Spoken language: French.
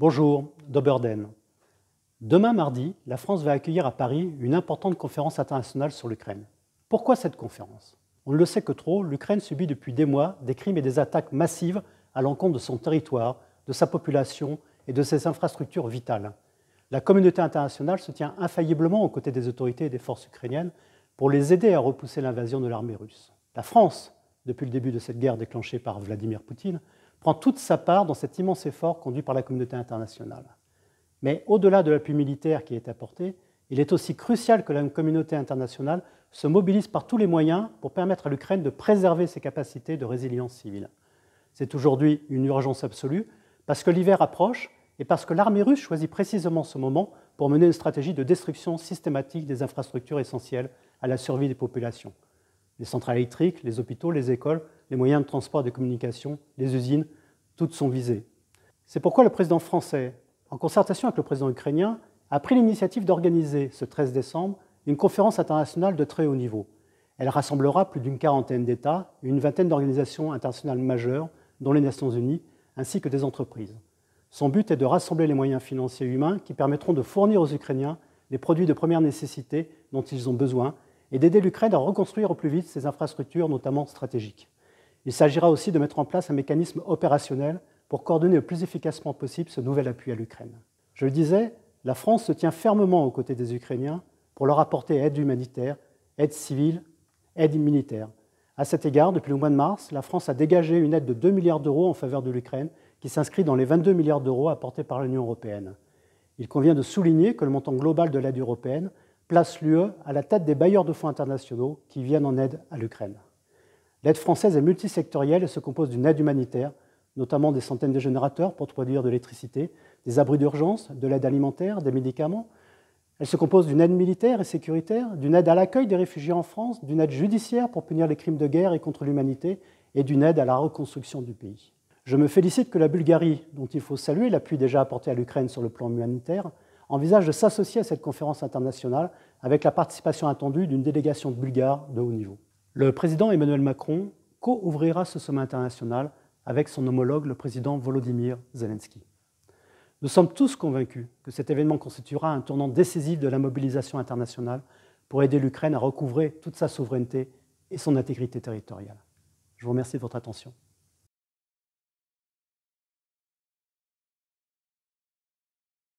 Bonjour, d'Oberden. Demain mardi, la France va accueillir à Paris une importante conférence internationale sur l'Ukraine. Pourquoi cette conférence? On ne le sait que trop, l'Ukraine subit depuis des mois des crimes et des attaques massives à l'encontre de son territoire, de sa population et de ses infrastructures vitales. La communauté internationale se tient infailliblement aux côtés des autorités et des forces ukrainiennes pour les aider à repousser l'invasion de l'armée russe. La France, depuis le début de cette guerre déclenchée par Vladimir Poutine, prend toute sa part dans cet immense effort conduit par la communauté internationale. Mais au-delà de l'appui militaire qui est apporté, il est aussi crucial que la communauté internationale se mobilise par tous les moyens pour permettre à l'Ukraine de préserver ses capacités de résilience civile. C'est aujourd'hui une urgence absolue parce que l'hiver approche et parce que l'armée russe choisit précisément ce moment pour mener une stratégie de destruction systématique des infrastructures essentielles à la survie des populations. Les centrales électriques, les hôpitaux, les écoles, les moyens de transport et de communication, les usines, toutes sont visées. C'est pourquoi le président français, en concertation avec le président ukrainien, a pris l'initiative d'organiser ce 13 décembre une conférence internationale de très haut niveau. Elle rassemblera plus d'une quarantaine d'États et une vingtaine d'organisations internationales majeures, dont les Nations Unies, ainsi que des entreprises. Son but est de rassembler les moyens financiers et humains qui permettront de fournir aux Ukrainiens les produits de première nécessité dont ils ont besoin et d'aider l'Ukraine à reconstruire au plus vite ses infrastructures, notamment stratégiques. Il s'agira aussi de mettre en place un mécanisme opérationnel pour coordonner le plus efficacement possible ce nouvel appui à l'Ukraine. Je le disais, la France se tient fermement aux côtés des Ukrainiens pour leur apporter aide humanitaire, aide civile, aide militaire. À cet égard, depuis le mois de mars, la France a dégagé une aide de 2 milliards d'euros en faveur de l'Ukraine qui s'inscrit dans les 22 milliards d'euros apportés par l'Union européenne. Il convient de souligner que le montant global de l'aide européenne place l'UE à la tête des bailleurs de fonds internationaux qui viennent en aide à l'Ukraine. L'aide française est multisectorielle et se compose d'une aide humanitaire, notamment des centaines de générateurs pour produire de l'électricité, des abris d'urgence, de l'aide alimentaire, des médicaments. Elle se compose d'une aide militaire et sécuritaire, d'une aide à l'accueil des réfugiés en France, d'une aide judiciaire pour punir les crimes de guerre et contre l'humanité, et d'une aide à la reconstruction du pays. Je me félicite que la Bulgarie, dont il faut saluer l'appui déjà apporté à l'Ukraine sur le plan humanitaire, envisage de s'associer à cette conférence internationale avec la participation attendue d'une délégation bulgare de haut niveau. Le président Emmanuel Macron co-ouvrira ce sommet international avec son homologue, le président Volodymyr Zelensky. Nous sommes tous convaincus que cet événement constituera un tournant décisif de la mobilisation internationale pour aider l'Ukraine à recouvrer toute sa souveraineté et son intégrité territoriale. Je vous remercie de votre attention.